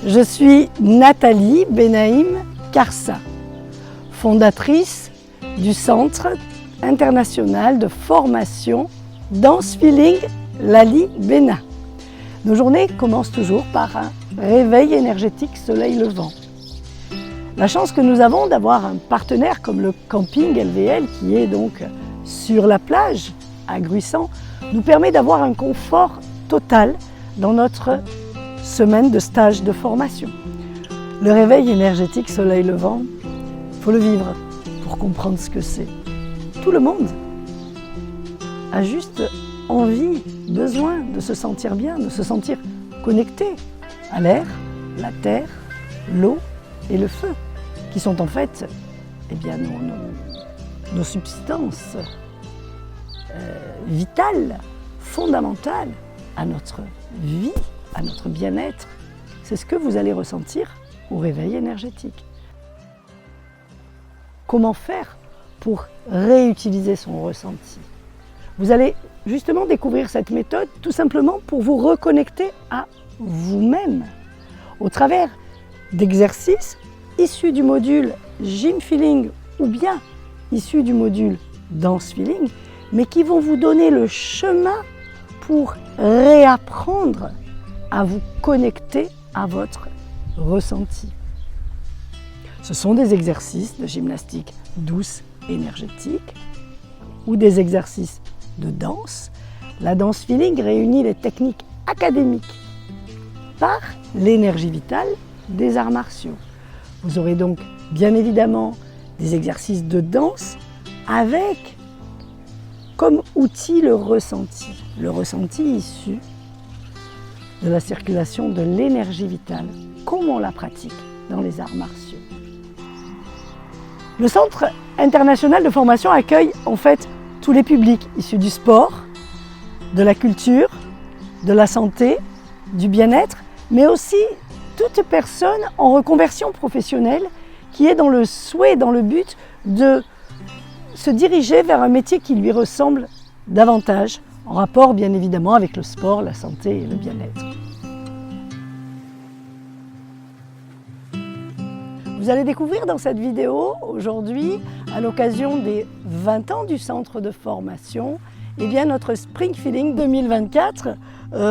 Je suis Nathalie Benaïm Karsa, fondatrice du Centre international de formation Dance Feeling Lali Bena. Nos journées commencent toujours par un réveil énergétique soleil levant. La chance que nous avons d'avoir un partenaire comme le camping LVL, qui est donc sur la plage à Gruissant, nous permet d'avoir un confort total dans notre semaine de stage de formation. Le réveil énergétique soleil levant, il faut le vivre pour comprendre ce que c'est. Tout le monde a juste envie, besoin de se sentir bien, de se sentir connecté à l'air, la terre, l'eau et le feu, qui sont en fait nos substances vitales, fondamentales à notre vie, à notre bien-être. C'est ce que vous allez ressentir au réveil énergétique. Comment faire pour réutiliser son ressenti? Vous allez justement découvrir cette méthode tout simplement pour vous reconnecter à vous-même au travers d'exercices issus du module Gym Feeling ou bien issus du module Dance Feeling, mais qui vont vous donner le chemin pour réapprendre à vous connecter à votre ressenti. Ce sont des exercices de gymnastique douce, énergétique, ou des exercices de danse. La Dance Feeling réunit les techniques académiques par l'énergie vitale des arts martiaux. Vous aurez donc bien évidemment des exercices de danse avec comme outil le ressenti issu de la circulation de l'énergie vitale, comme on la pratique dans les arts martiaux. Le Centre international de formation accueille en fait tous les publics issus du sport, de la culture, de la santé, du bien-être, mais aussi toute personne en reconversion professionnelle qui est dans le souhait, dans le but de se diriger vers un métier qui lui ressemble davantage, en rapport bien évidemment avec le sport, la santé et le bien-être. Vous allez découvrir dans cette vidéo aujourd'hui, à l'occasion des 20 ans du centre de formation, notre Spring Feeling 2024.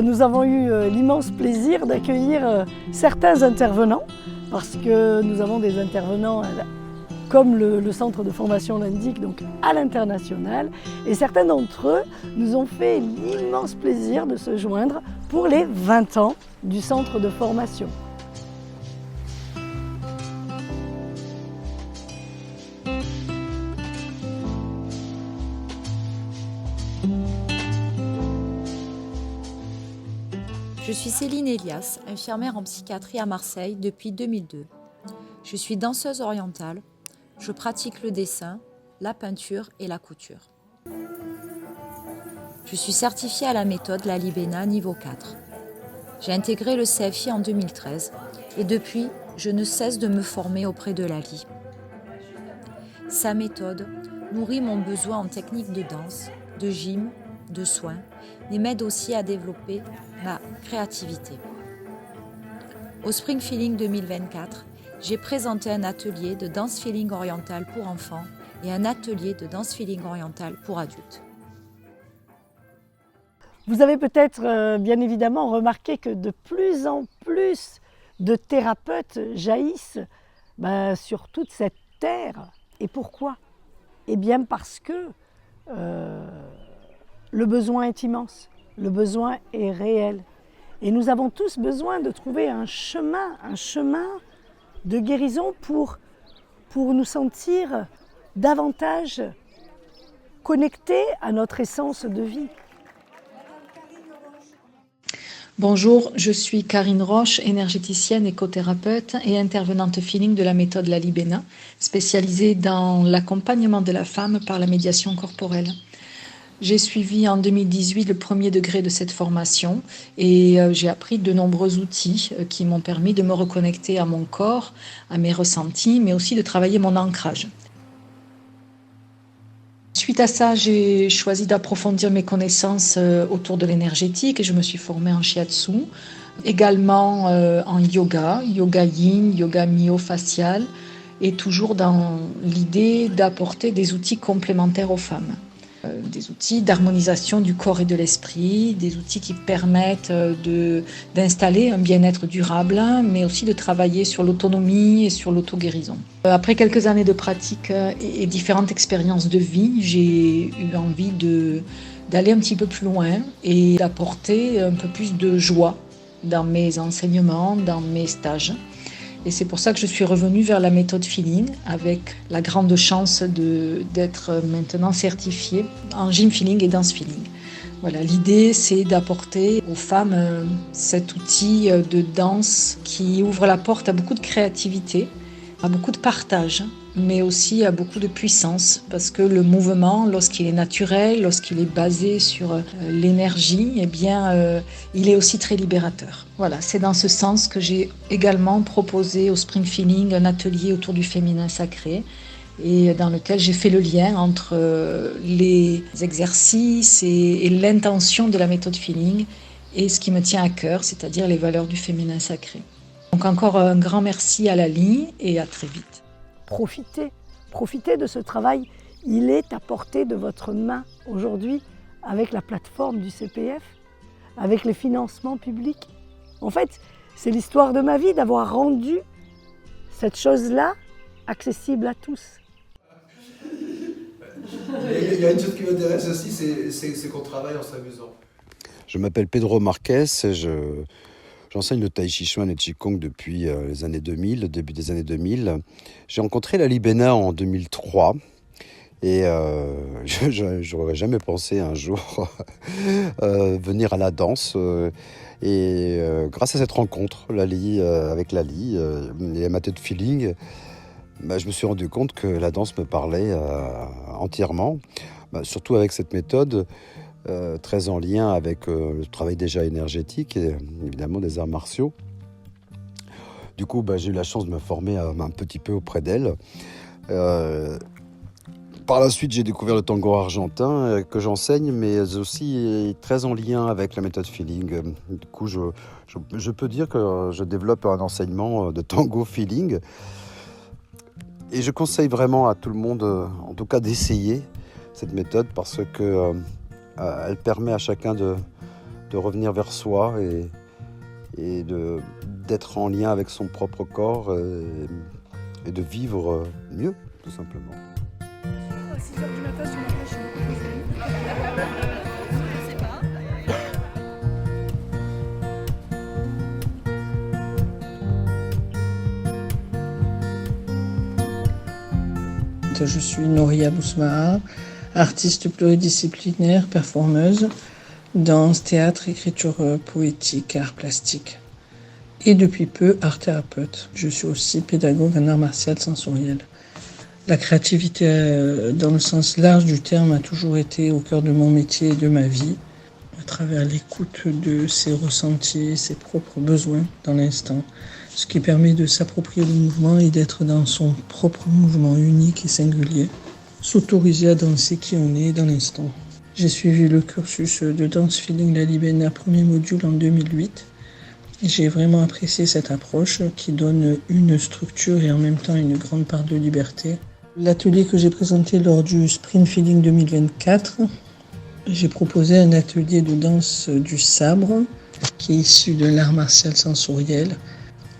Nous avons eu l'immense plaisir d'accueillir certains intervenants, parce que nous avons des intervenants comme le centre de formation l'indique, donc à l'international. Et certains d'entre eux nous ont fait l'immense plaisir de se joindre pour les 20 ans du centre de formation. Je suis Céline Elias, infirmière en psychiatrie à Marseille depuis 2002. Je suis danseuse orientale. Je pratique le dessin, la peinture et la couture. Je suis certifiée à la méthode Lali Bena niveau 4. J'ai intégré le CFI en 2013 et depuis, je ne cesse de me former auprès de Lali. Sa méthode nourrit mon besoin en techniques de danse, de gym, de soins, mais m'aide aussi à développer ma créativité. Au Spring Feeling 2024, j'ai présenté un atelier de Dance Feeling oriental pour enfants et un atelier de Dance Feeling oriental pour adultes. Vous avez peut-être bien évidemment remarqué que de plus en plus de thérapeutes jaillissent sur toute cette terre. Et pourquoi? Eh bien parce que le besoin est immense, le besoin est réel. Et nous avons tous besoin de trouver un chemin de guérison pour nous sentir davantage connectés à notre essence de vie. Bonjour, je suis Karine Roche, énergéticienne, écothérapeute et intervenante feeling de la méthode Lali Bena, spécialisée dans l'accompagnement de la femme par la médiation corporelle. J'ai suivi en 2018 le premier degré de cette formation et j'ai appris de nombreux outils qui m'ont permis de me reconnecter à mon corps, à mes ressentis, mais aussi de travailler mon ancrage. Suite à ça, j'ai choisi d'approfondir mes connaissances autour de l'énergétique et je me suis formée en shiatsu, Également en yoga, yoga yin, yoga myofacial, et toujours dans l'idée d'apporter des outils complémentaires aux femmes. Des outils d'harmonisation du corps et de l'esprit, des outils qui permettent d'installer un bien-être durable, mais aussi de travailler sur l'autonomie et sur l'auto-guérison. Après quelques années de pratique et différentes expériences de vie, j'ai eu envie d'aller un petit peu plus loin et d'apporter un peu plus de joie dans mes enseignements, dans mes stages. Et c'est pour ça que je suis revenue vers la méthode feeling, avec la grande chance d'être maintenant certifiée en gym feeling et dance feeling. Voilà, l'idée, c'est d'apporter aux femmes cet outil de danse qui ouvre la porte à beaucoup de créativité, à beaucoup de partage, mais aussi à beaucoup de puissance, parce que le mouvement, lorsqu'il est naturel, lorsqu'il est basé sur l'énergie, eh bien, il est aussi très libérateur. Voilà, c'est dans ce sens que j'ai également proposé au Spring Feeling un atelier autour du féminin sacré, et dans lequel j'ai fait le lien entre les exercices et l'intention de la méthode Feeling et ce qui me tient à cœur, c'est-à-dire les valeurs du féminin sacré. Donc encore un grand merci à Lali et à très vite. Profitez de ce travail. Il est à portée de votre main aujourd'hui avec la plateforme du CPF, avec les financements publics. En fait, c'est l'histoire de ma vie d'avoir rendu cette chose-là accessible à tous. Il y a une chose qui m'intéresse aussi, c'est qu'on travaille en s'amusant. Je m'appelle Pedro Marquez, j'enseigne le Tai Chi Chuan et le Qigong depuis les années 2000, début des années 2000. J'ai rencontré Lali Bena en 2003 et je n'aurais jamais pensé un jour venir à la danse. Grâce à cette rencontre, avec Lali et ma tête feeling, je me suis rendu compte que la danse me parlait entièrement, surtout avec cette méthode. Très en lien avec le travail déjà énergétique et évidemment des arts martiaux. Du coup, j'ai eu la chance de me former un petit peu auprès d'elle. Par la suite, j'ai découvert le tango argentin que j'enseigne, mais aussi très en lien avec la méthode feeling. Du coup, je peux dire que je développe un enseignement de tango feeling. Et je conseille vraiment à tout le monde, en tout cas, d'essayer cette méthode parce que elle permet à chacun de revenir vers soi et d'être en lien avec son propre corps et de vivre mieux, tout simplement. À 6h du matin, sur ma page, Je suis Nouria Bousmaha, artiste pluridisciplinaire, performeuse, danse, théâtre, écriture poétique, art plastique. Et depuis peu, art thérapeute. Je suis aussi pédagogue en art martial sensoriel. La créativité, dans le sens large du terme, a toujours été au cœur de mon métier et de ma vie, à travers l'écoute de ses ressentis, ses propres besoins dans l'instant, ce qui permet de s'approprier le mouvement et d'être dans son propre mouvement unique et singulier, s'autoriser à danser qui on est dans l'instant. J'ai suivi le cursus de Dance Feeling Lali Bena, premier module en 2008. Et j'ai vraiment apprécié cette approche qui donne une structure et en même temps une grande part de liberté. L'atelier que j'ai présenté lors du Spring Feeling 2024, j'ai proposé un atelier de danse du sabre qui est issu de l'art martial sensoriel.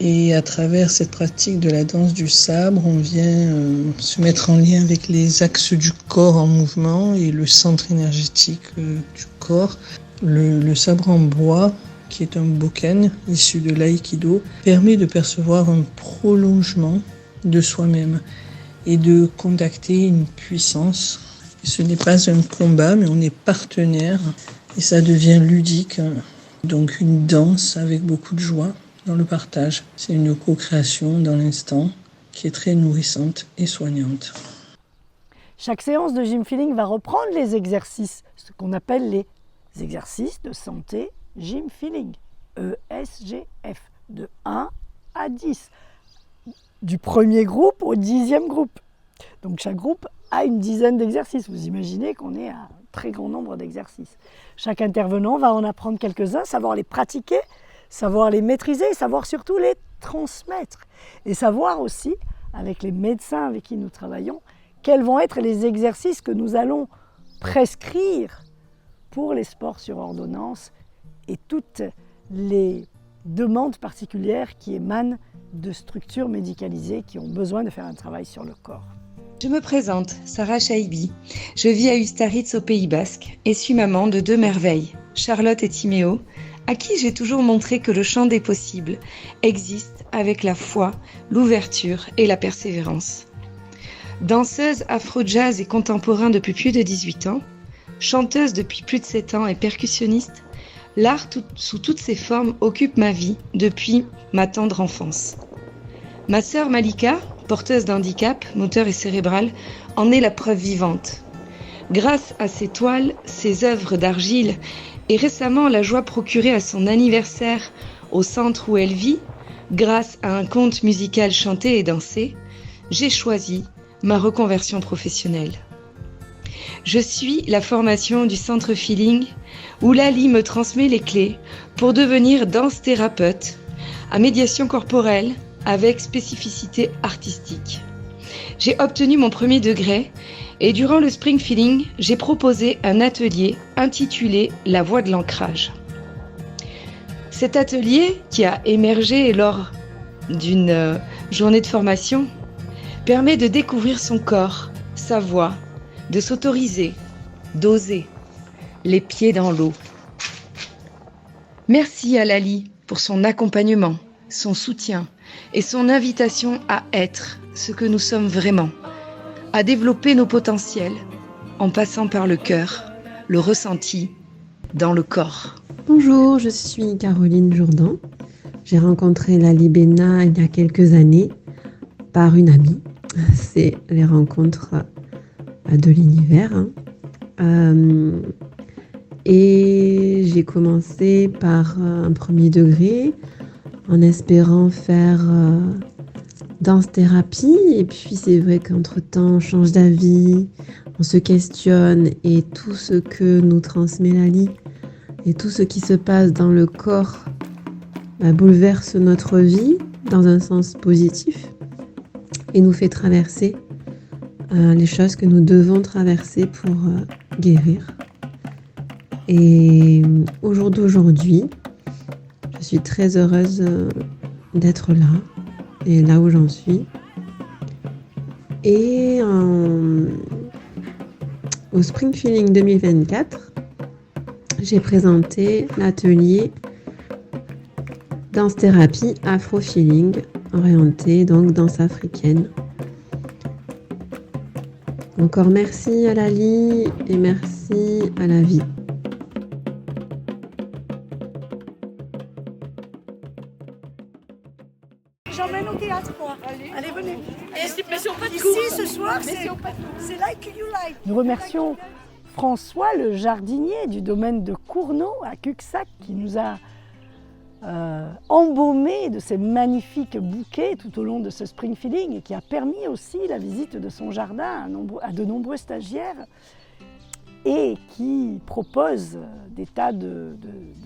Et à travers cette pratique de la danse du sabre, on vient se mettre en lien avec les axes du corps en mouvement et le centre énergétique du corps. Le sabre en bois, qui est un bokken issu de l'aïkido, permet de percevoir un prolongement de soi-même et de contacter une puissance. Ce n'est pas un combat, mais on est partenaire et ça devient ludique. Donc une danse avec beaucoup de joie dans le partage. C'est une co-création dans l'instant qui est très nourrissante et soignante. Chaque séance de Gym Feeling va reprendre les exercices, ce qu'on appelle les exercices de santé Gym Feeling, ESGF, de 1 à 10, du premier groupe au 10e groupe. Donc chaque groupe a une dizaine d'exercices. Vous imaginez qu'on est à un très grand nombre d'exercices. Chaque intervenant va en apprendre quelques-uns, savoir les pratiquer, savoir les maîtriser, savoir surtout les transmettre et savoir aussi, avec les médecins avec qui nous travaillons, quels vont être les exercices que nous allons prescrire pour les sports sur ordonnance et toutes les demandes particulières qui émanent de structures médicalisées qui ont besoin de faire un travail sur le corps. Je me présente, Sarah Chaibi. Je vis à Ustaritz au Pays Basque et suis maman de 2 merveilles, Charlotte et Timéo, à qui j'ai toujours montré que le champ des possibles existe avec la foi, l'ouverture et la persévérance. Danseuse afro-jazz et contemporain depuis plus de 18 ans, chanteuse depuis plus de 7 ans et percussionniste, l'art sous toutes ses formes occupe ma vie depuis ma tendre enfance. Ma sœur Malika, porteuse d'handicap moteur et cérébral, en est la preuve vivante. Grâce à ses toiles, ses œuvres d'argile et récemment la joie procurée à son anniversaire au centre où elle vit, grâce à un conte musical chanté et dansé, j'ai choisi ma reconversion professionnelle. Je suis la formation du Centre Feeling où Lali me transmet les clés pour devenir danse-thérapeute à médiation corporelle avec spécificité artistique. J'ai obtenu mon premier degré et durant le Spring Feeling, j'ai proposé un atelier intitulé La voie de l'ancrage. Cet atelier, qui a émergé lors d'une journée de formation, permet de découvrir son corps, sa voix, de s'autoriser, d'oser, les pieds dans l'eau. Merci à Lali pour son accompagnement, son soutien et son invitation à être ce que nous sommes vraiment, à développer nos potentiels en passant par le cœur, le ressenti, dans le corps. Bonjour, je suis Caroline Jourdan. J'ai rencontré Lali Bena il y a quelques années par une amie. C'est les rencontres de l'univers. Et j'ai commencé par un premier degré en espérant faire danse-thérapie. Et puis c'est vrai qu'entre-temps, on change d'avis, on se questionne et tout ce que nous transmet Lali et tout ce qui se passe dans le corps bouleverse notre vie dans un sens positif et nous fait traverser les choses que nous devons traverser pour guérir. Et au jour d'aujourd'hui, je suis très heureuse d'être là et là où j'en suis. Et au Spring Feeling 2024, j'ai présenté l'atelier danse-thérapie Afro-Feeling orienté donc danse africaine. Encore merci à Lali et merci à la vie. J'emmène au théâtre, moi. Allez, venez. Ici, ce soir, c'est Like You Like. Nous remercions François, le jardinier du domaine de Cournot à Cuxac, qui nous a embaumé de ces magnifiques bouquets tout au long de ce Spring Feeling et qui a permis aussi la visite de son jardin à de nombreux stagiaires et qui propose des tas de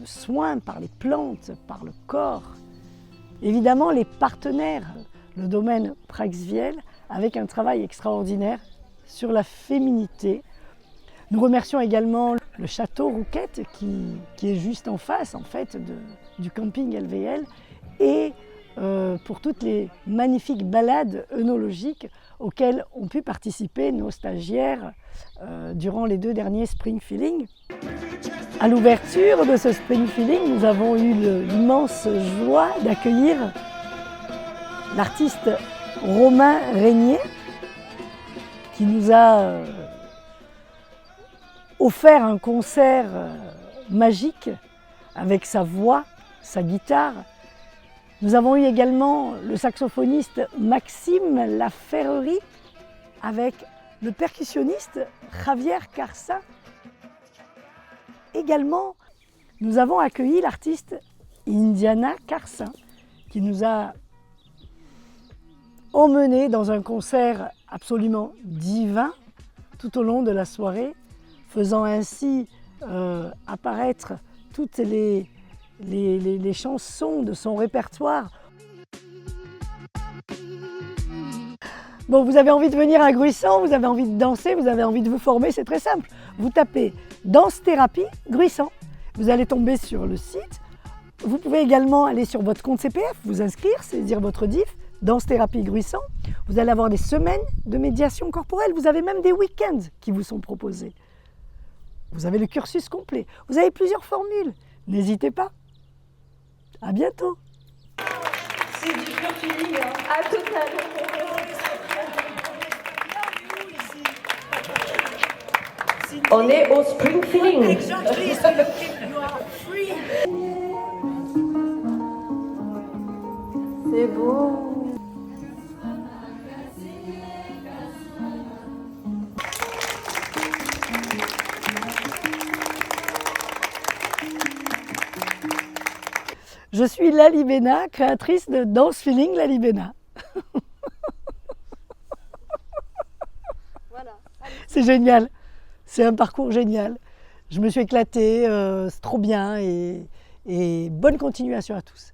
soins par les plantes, par le corps. Évidemment, les partenaires, le domaine Praxviel, avec un travail extraordinaire sur la féminité. Nous remercions également le château Rouquette qui est juste en face en fait, du camping LVL et pour toutes les magnifiques balades œnologiques auxquelles ont pu participer nos stagiaires durant les 2 derniers Spring Feeling. À l'ouverture de ce Spring Feeling, nous avons eu l'immense joie d'accueillir l'artiste Romain Régnier qui nous a offert un concert magique avec sa voix, sa guitare. Nous avons eu également le saxophoniste Maxime Laferrerie avec le percussionniste Javier Carsa. Également, nous avons accueilli l'artiste Indiana Carsin qui nous a emmenés dans un concert absolument divin tout au long de la soirée, faisant ainsi apparaître toutes les les chansons de son répertoire. Bon, vous avez envie de venir à Gruissant, vous avez envie de danser, vous avez envie de vous former, c'est très simple. Vous tapez Danse Thérapie Gruissant. Vous allez tomber sur le site. Vous pouvez également aller sur votre compte CPF, vous inscrire, saisir votre DIF, Danse Thérapie Gruissant. Vous allez avoir des semaines de médiation corporelle. Vous avez même des week-ends qui vous sont proposés. Vous avez le cursus complet. Vous avez plusieurs formules. N'hésitez pas. À bientôt. C'est du pur feeling. À tout à l'heure. On est au spring feeling. C'est beau. Je suis Lali Bénat, créatrice de Danse Feeling Lali Bénat. Voilà. C'est génial, c'est un parcours génial. Je me suis éclatée, c'est trop bien et bonne continuation à tous.